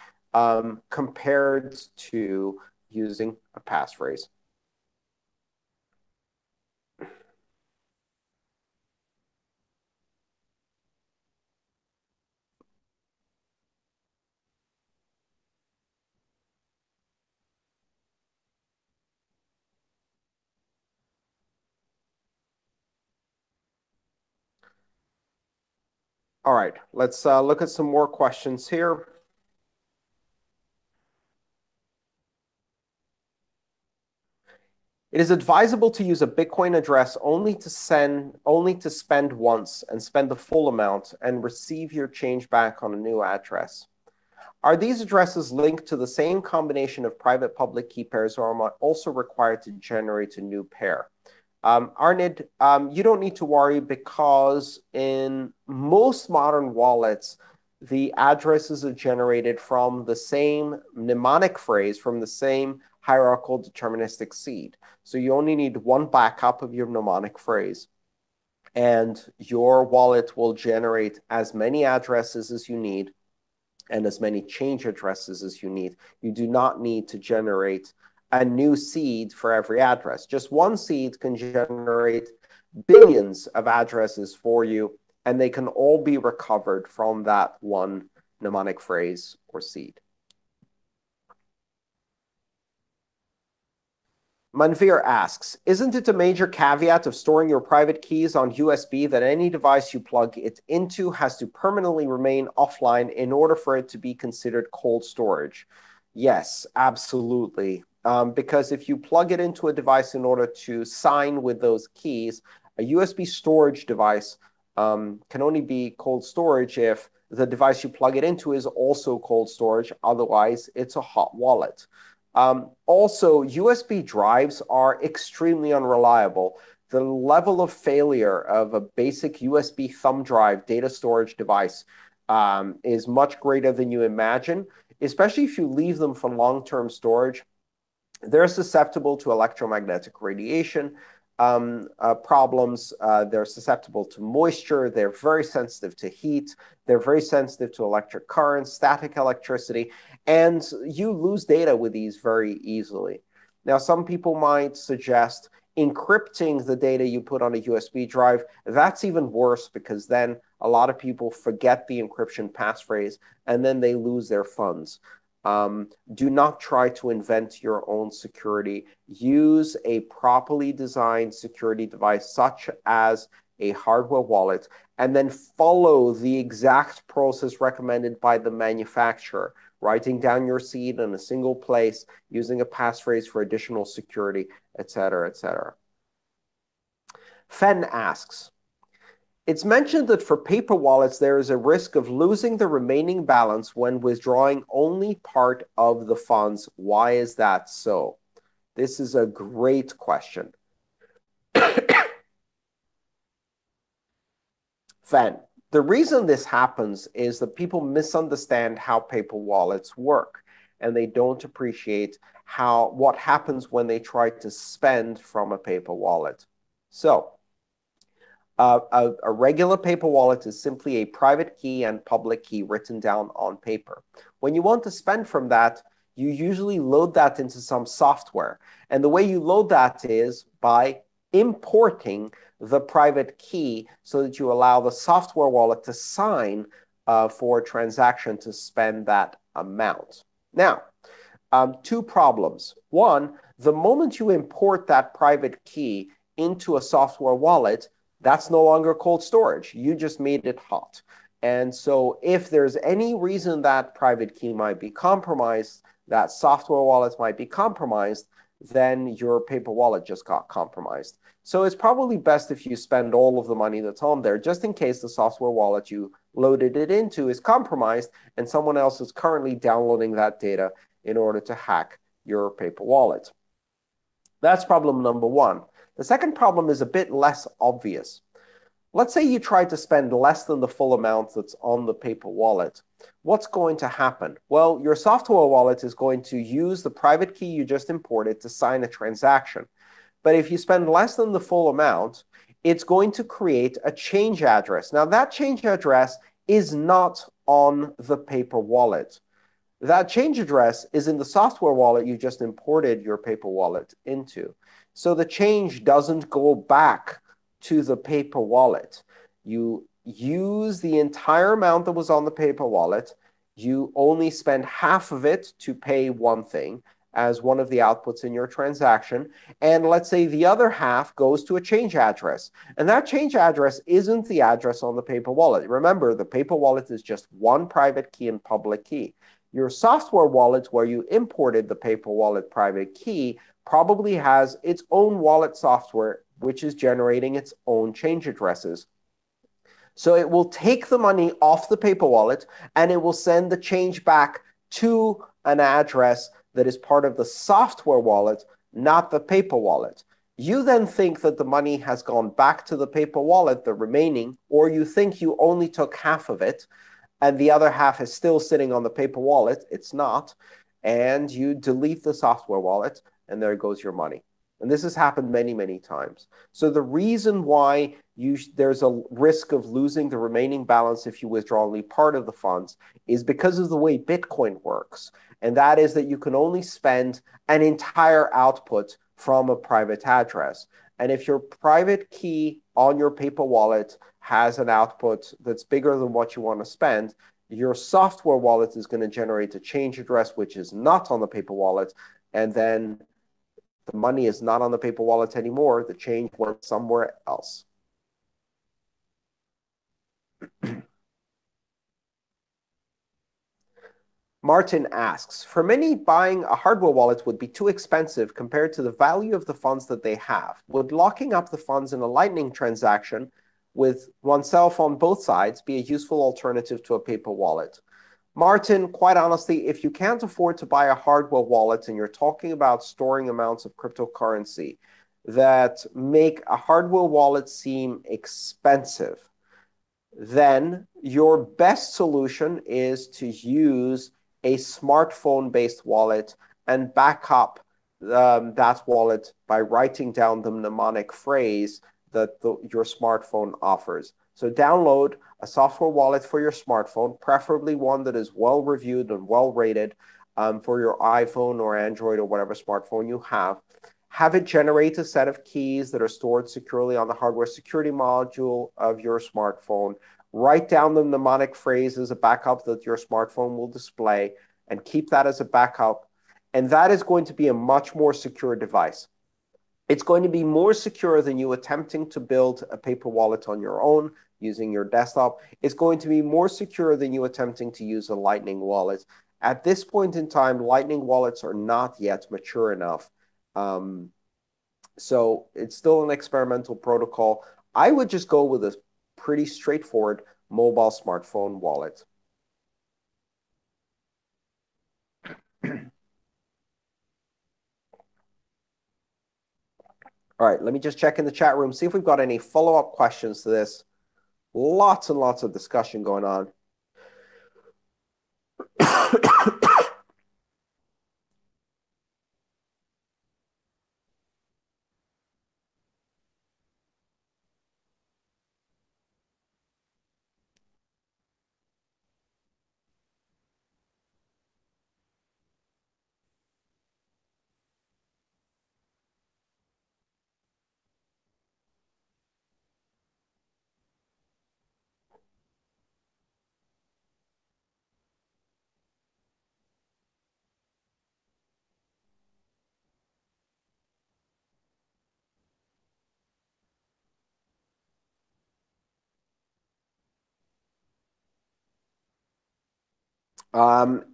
Compared to using a passphrase. All right, let's look at some more questions here. It is advisable to use a Bitcoin address only to spend once and spend the full amount and receive your change back on a new address. Are these addresses linked to the same combination of private-public key pairs, or am I also required to generate a new pair? Arnid, you don't need to worry because in most modern wallets, the addresses are generated from the same mnemonic phrase, from the same hierarchical deterministic seed. So you only need one backup of your mnemonic phrase, and your wallet will generate as many addresses as you need and as many change addresses as you need. You do not need to generate a new seed for every address. Just one seed can generate billions of addresses for you, and they can all be recovered from that one mnemonic phrase or seed. Manveer asks, isn't it a major caveat of storing your private keys on USB that any device you plug it into has to permanently remain offline in order for it to be considered cold storage? Yes, absolutely. Because if you plug it into a device in order to sign with those keys, a USB storage device can only be cold storage if the device you plug it into is also cold storage. Otherwise, it's a hot wallet. Also, USB drives are extremely unreliable. The level of failure of a basic USB thumb drive data storage device is much greater than you imagine, especially if you leave them for long-term storage. They're susceptible to electromagnetic radiation problems. They're susceptible to moisture. They're very sensitive to heat. They're very sensitive to electric currents, static electricity, and you lose data with these very easily. Now, some people might suggest encrypting the data you put on a USB drive. That's even worse because then a lot of people forget the encryption passphrase and then they lose their funds. Do not try to invent your own security. Use a properly designed security device, such as a hardware wallet, and then follow the exact process recommended by the manufacturer, writing down your seed in a single place, using a passphrase for additional security, etc., etc. Fen asks, it's mentioned that for paper wallets, there is a risk of losing the remaining balance when withdrawing only part of the funds. Why is that so? This is a great question. Fen, the reason this happens is that people misunderstand how paper wallets work, and they don't appreciate what happens when they try to spend from a paper wallet. So, a regular paper wallet is simply a private key and public key written down on paper. When you want to spend from that, you usually load that into some software. And the way you load that is by importing the private key so that you allow the software wallet to sign for a transaction to spend that amount. Now, two problems. One, the moment you import that private key into a software wallet, that's no longer cold storage. You just made it hot. And so if there's any reason that private key might be compromised, that software wallet might be compromised, then your paper wallet just got compromised. So it's probably best if you spend all of the money that's on there, just in case the software wallet you loaded it into is compromised and someone else is currently downloading that data in order to hack your paper wallet. That's problem number one. The second problem is a bit less obvious. Let's say you try to spend less than the full amount that's on the paper wallet. What's going to happen? Well, your software wallet is going to use the private key you just imported to sign a transaction. But if you spend less than the full amount, it's going to create a change address. Now, that change address is not on the paper wallet. That change address is in the software wallet you just imported your paper wallet into. So the change doesn't go back to the paper wallet. You use the entire amount that was on the paper wallet. You only spend half of it to pay one thing as one of the outputs in your transaction. And let's say the other half goes to a change address. And that change address isn't the address on the paper wallet. Remember, the paper wallet is just one private key and public key. Your software wallet, where you imported the paper wallet private key, probably has its own wallet software, which is generating its own change addresses. So it will take the money off the paper wallet, and it will send the change back to an address that is part of the software wallet, not the paper wallet. You then think that the money has gone back to the paper wallet, the remaining, or you think you only took half of it, and the other half is still sitting on the paper wallet. It's not. And you delete the software wallet, and there goes your money. And this has happened many, many times. So the reason why there's a risk of losing the remaining balance if you withdraw only part of the funds is because of the way Bitcoin works. And that is that you can only spend an entire output from a private address. And if your private key on your paper wallet has an output that's bigger than what you want to spend, your software wallet is going to generate a change address which is not on the paper wallet, and then The money is not on the paper wallet anymore. The change went somewhere else. Martin asks, for many, buying a hardware wallet would be too expensive compared to the value of the funds that they have. Would locking up the funds in a Lightning transaction with oneself on both sides be a useful alternative to a paper wallet? Martin, quite honestly, if you can't afford to buy a hardware wallet and you're talking about storing amounts of cryptocurrency that make a hardware wallet seem expensive, then your best solution is to use a smartphone-based wallet and back up that wallet by writing down the mnemonic phrase that your smartphone offers. So download a software wallet for your smartphone, preferably one that is well reviewed and well rated for your iPhone or Android or whatever smartphone you have. Have it generate a set of keys that are stored securely on the hardware security module of your smartphone. Write down the mnemonic phrase as a backup that your smartphone will display and keep that as a backup. And that is going to be a much more secure device. It's going to be more secure than you attempting to build a paper wallet on your own using your desktop. It's going to be more secure than you attempting to use a Lightning wallet. At this point in time, Lightning wallets are not yet mature enough. So it's still an experimental protocol. I would just go with a pretty straightforward mobile smartphone wallet. All right, let me just check in the chat room, see if we've got any follow-up questions to this. Lots and lots of discussion going on.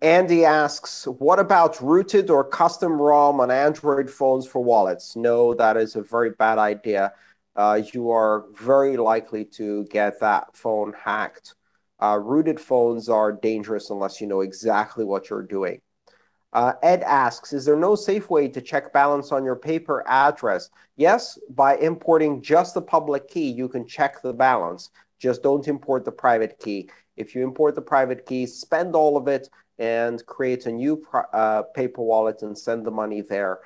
Andy asks, what about rooted or custom ROM on Android phones for wallets? No, that is a very bad idea. You are very likely to get that phone hacked. Rooted phones are dangerous unless you know exactly what you're doing. Ed asks, is there no safe way to check balance on your paper address? Yes, by importing just the public key, you can check the balance. Just don't import the private key. If you import the private key, spend all of it and create a new paper wallet and send the money there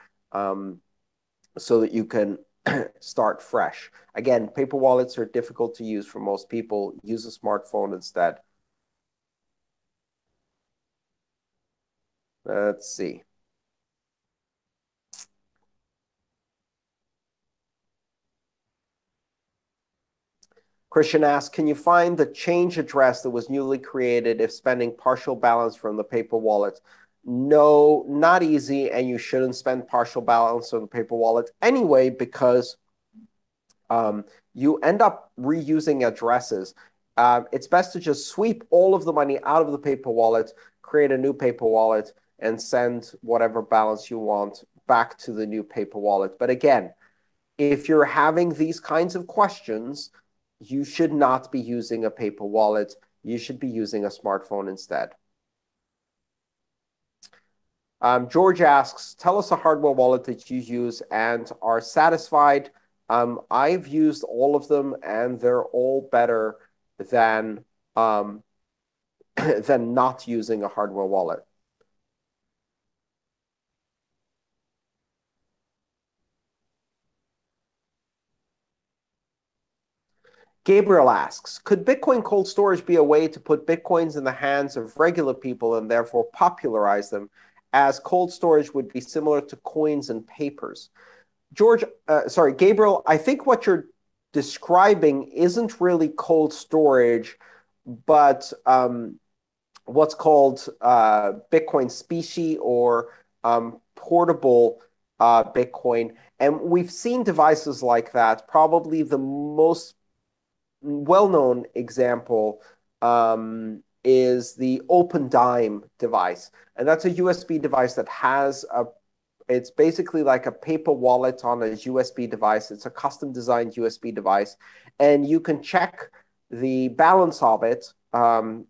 so that you can start fresh. Again, paper wallets are difficult to use for most people. Use a smartphone instead. Let's see. Christian asks, can you find the change address that was newly created if spending partial balance from the paper wallet? No, not easy, and you shouldn't spend partial balance on the paper wallet anyway because you end up reusing addresses. It's best to just sweep all of the money out of the paper wallet, create a new paper wallet, and send whatever balance you want back to the new paper wallet. But again, if you're having these kinds of questions, you should not be using a paper wallet. You should be using a smartphone instead. George asks, tell us a hardware wallet that you use and are satisfied. I've used all of them, and they're all better than than not using a hardware wallet. Gabriel asks, could Bitcoin cold storage be a way to put Bitcoins in the hands of regular people and therefore popularize them, as cold storage would be similar to coins and papers? Gabriel, I think what you're describing isn't really cold storage, but what's called Bitcoin specie or portable Bitcoin. And we've seen devices like that. Probably the most well-known example is the Open Dime device. And that's a USB device that has it's basically like a paper wallet on a USB device. It's a custom designed USB device. And you can check the balance of it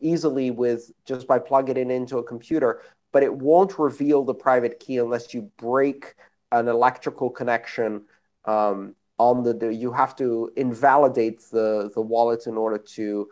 easily with just by plugging it into a computer, but it won't reveal the private key unless you break an electrical connection on you have to invalidate the wallet in order to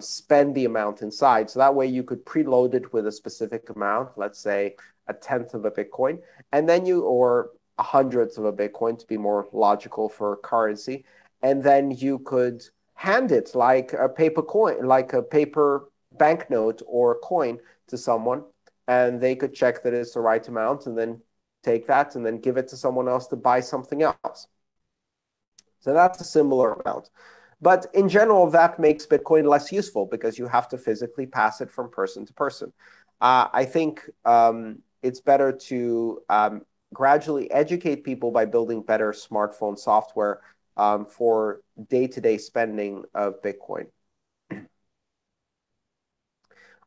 spend the amount inside. So that way you could preload it with a specific amount, let's say a tenth of a Bitcoin, and then or a hundredth of a Bitcoin to be more logical for currency. And then you could hand it like a paper coin, like a paper banknote or coin to someone, and they could check that it's the right amount and then take that and then give it to someone else to buy something else. So that's a similar amount. But in general, that makes Bitcoin less useful because you have to physically pass it from person to person. I think it's better to gradually educate people by building better smartphone software for day-to-day spending of Bitcoin.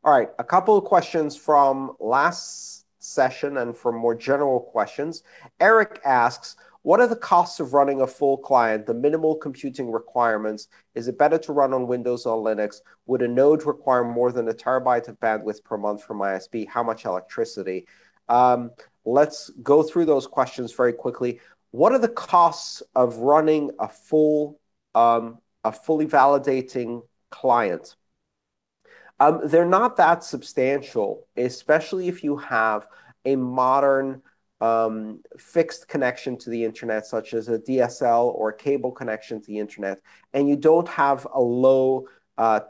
All right, a couple of questions from last session and from more general questions. Eric asks, what are the costs of running a full client, the minimal computing requirements? Is it better to run on Windows or Linux? Would a node require more than a terabyte of bandwidth per month from ISP? How much electricity? Let's go through those questions very quickly. What are the costs of running a fully validating client? They're not that substantial, especially if you have a modern fixed connection to the internet, such as a DSL or a cable connection to the internet, and you don't have a low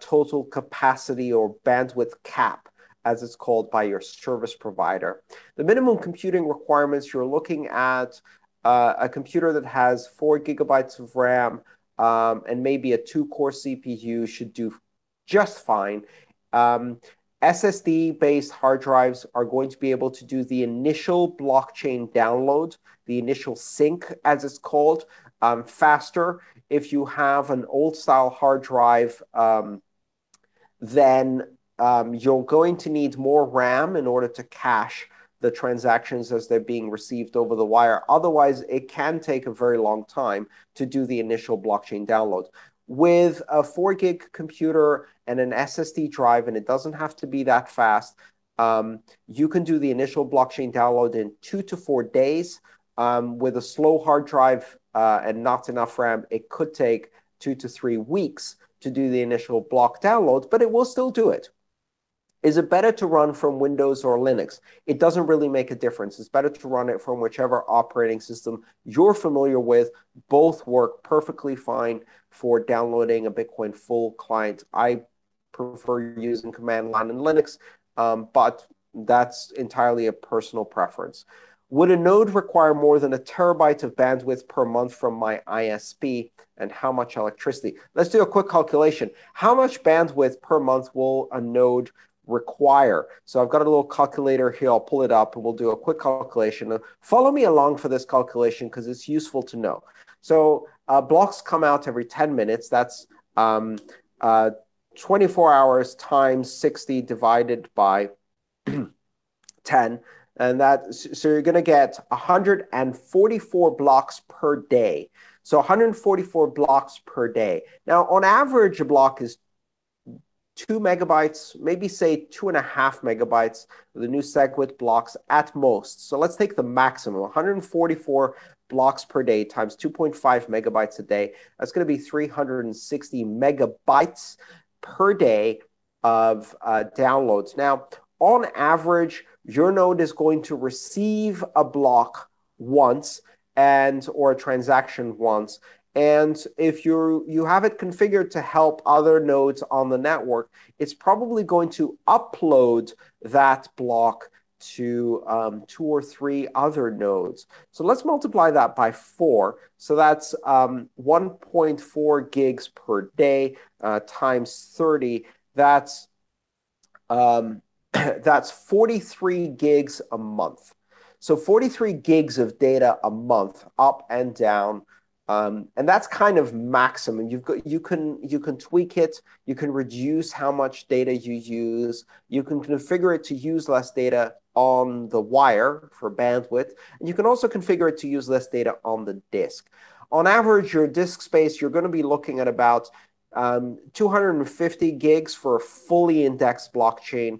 total capacity or bandwidth cap, as it's called by your service provider. The minimum computing requirements, you're looking at a computer that has 4 gigabytes of RAM and maybe a 2-core CPU should do just fine. SSD-based hard drives are going to be able to do the initial blockchain download, the initial sync, as it's called, faster. If you have an old-style hard drive, then you're going to need more RAM in order to cache the transactions as they're being received over the wire. Otherwise, it can take a very long time to do the initial blockchain download. With a 4 gig computer and an SSD drive, and it doesn't have to be that fast, you can do the initial blockchain download in 2 to 4 days. With a slow hard drive and not enough RAM, it could take 2 to 3 weeks to do the initial block download, but it will still do it. Is it better to run from Windows or Linux? It doesn't really make a difference. It's better to run it from whichever operating system you're familiar with. Both work perfectly fine for downloading a Bitcoin full client. I prefer using command line in Linux, but that's entirely a personal preference. Would a node require more than a terabyte of bandwidth per month from my ISP, and how much electricity? Let's do a quick calculation. How much bandwidth per month will a node require? So I've got a little calculator here. I'll pull it up and we'll do a quick calculation. Follow me along for this calculation because it's useful to know. So blocks come out every 10 minutes. That's 24 hours times 60 divided by 10. And so you're going to get 144 blocks per day. So 144 blocks per day. Now, on average, a block is 2 megabytes, maybe say 2.5 megabytes, the new SegWit blocks at most. So let's take the maximum, 144 blocks per day times 2.5 megabytes a day. That's going to be 360 megabytes per day of downloads. Now, on average, your node is going to receive a block once or a transaction once. And if you have it configured to help other nodes on the network, it's probably going to upload that block to 2 or 3 other nodes. So let's multiply that by 4. So that's 1.4 gigs per day times 30. That's 43 gigs a month. So 43 gigs of data a month, up and down. And that's kind of maximum. You can tweak it. You can reduce how much data you use. You can configure it to use less data on the wire for bandwidth. And you can also configure it to use less data on the disk. On average, your disk space, you're going to be looking at about 250 gigs for a fully indexed blockchain,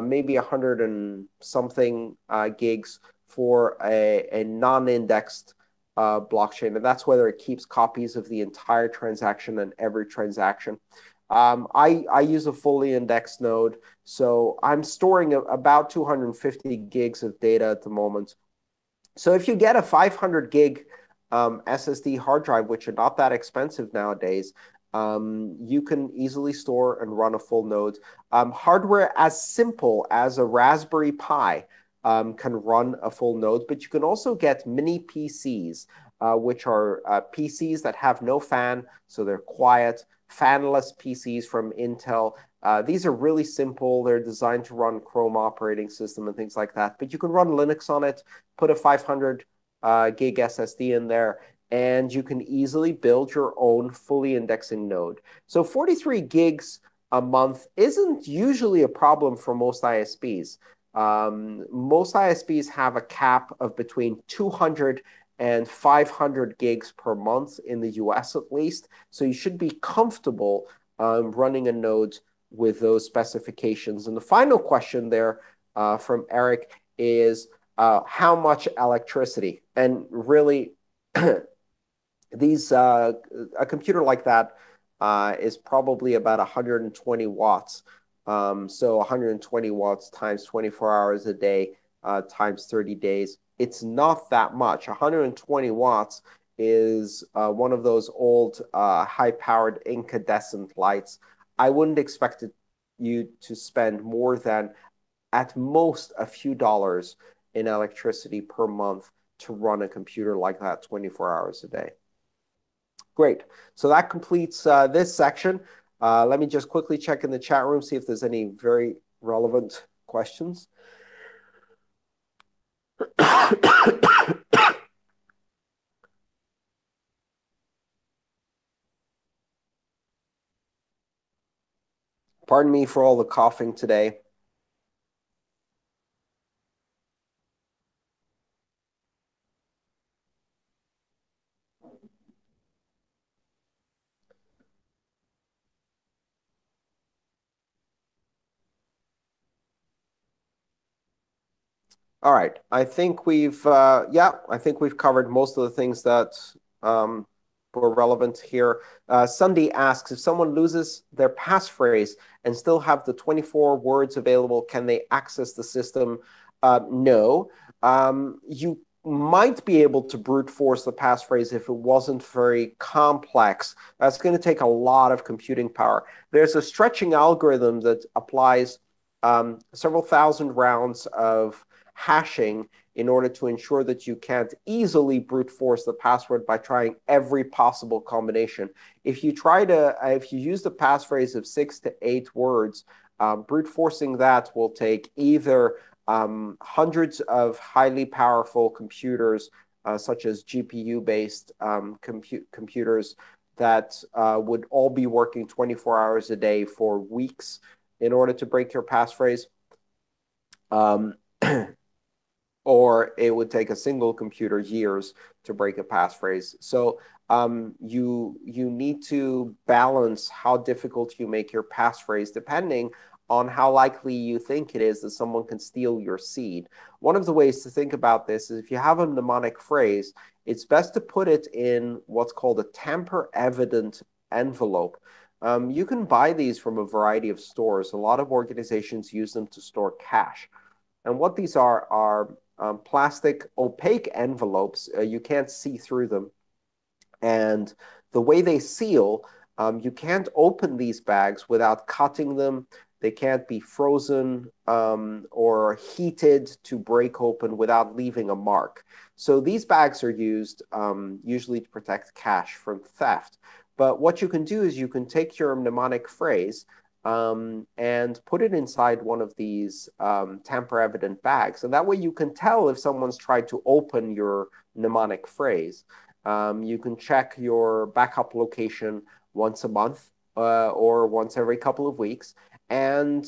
maybe 100 and something gigs for a non-indexed blockchain. And that's whether it keeps copies of the entire transaction and every transaction. I use a fully indexed node, so I'm storing about 250 gigs of data at the moment. So if you get a 500 gig SSD hard drive, which are not that expensive nowadays, you can easily store and run a full node. Hardware as simple as a Raspberry Pi can run a full node, but you can also get mini PCs, which are PCs that have no fan, so they're quiet, fanless PCs from Intel. These are really simple. They're designed to run Chrome operating system and things like that, but you can run Linux on it, put a 500 gig SSD in there, and you can easily build your own fully indexing node. So 43 gigs a month isn't usually a problem for most ISPs. Most ISPs have a cap of between 200 and 500 gigs per month in the US at least. So you should be comfortable running a node with those specifications. And the final question there from Eric is how much electricity? And really, a computer like that is probably about 120 watts. So 120 watts times 24 hours a day times 30 days. It's not that much. 120 watts is one of those old high-powered incandescent lights. I wouldn't expect you to spend more than at most a few dollars in electricity per month to run a computer like that 24 hours a day. Great. So that completes this section. Let me just quickly check in the chat room, see if there's any very relevant questions. Pardon me for all the coughing today. All right. I think we've covered most of the things that were relevant here. Sunday asks, if someone loses their passphrase and still have the 24 words available, can they access the system? No. You might be able to brute force the passphrase if it wasn't very complex. That's going to take a lot of computing power. There's a stretching algorithm that applies several thousand rounds of hashing in order to ensure that you can't easily brute force the password by trying every possible combination. If you use the passphrase of 6 to 8 words, brute forcing that will take either hundreds of highly powerful computers, such as GPU-based computers that would all be working 24 hours a day for weeks in order to break your passphrase. Or it would take a single computer years to break a passphrase. So you need to balance how difficult you make your passphrase depending on how likely you think it is that someone can steal your seed. One of the ways to think about this is if you have a mnemonic phrase, it's best to put it in what's called a tamper-evident envelope. You can buy these from a variety of stores. A lot of organizations use them to store cash. And what these are plastic opaque envelopes. You can't see through them. And the way they seal, you can't open these bags without cutting them. They can't be frozen or heated to break open without leaving a mark. So these bags are used usually to protect cash from theft. But what you can do is you can take your mnemonic phrase, and put it inside one of these tamper-evident bags. And that way you can tell if someone's tried to open your mnemonic phrase. You can check your backup location once a month or once every couple of weeks. And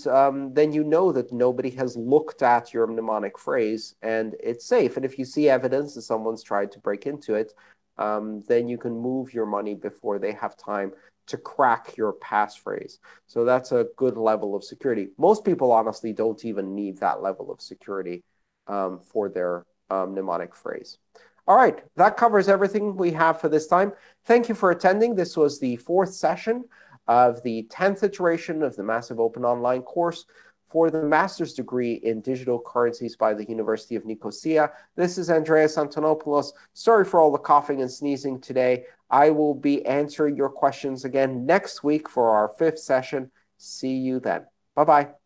then you know that nobody has looked at your mnemonic phrase and it's safe. And if you see evidence that someone's tried to break into it, then you can move your money before they have time to crack your passphrase. So that's a good level of security. Most people honestly don't even need that level of security for their mnemonic phrase. All right, that covers everything we have for this time. Thank you for attending. This was the 4th session of the 10th iteration of the Massive Open Online course for the master's degree in digital currencies by the University of Nicosia. This is Andreas Antonopoulos. Sorry for all the coughing and sneezing today. I will be answering your questions again next week for our 5th session. See you then. Bye-bye.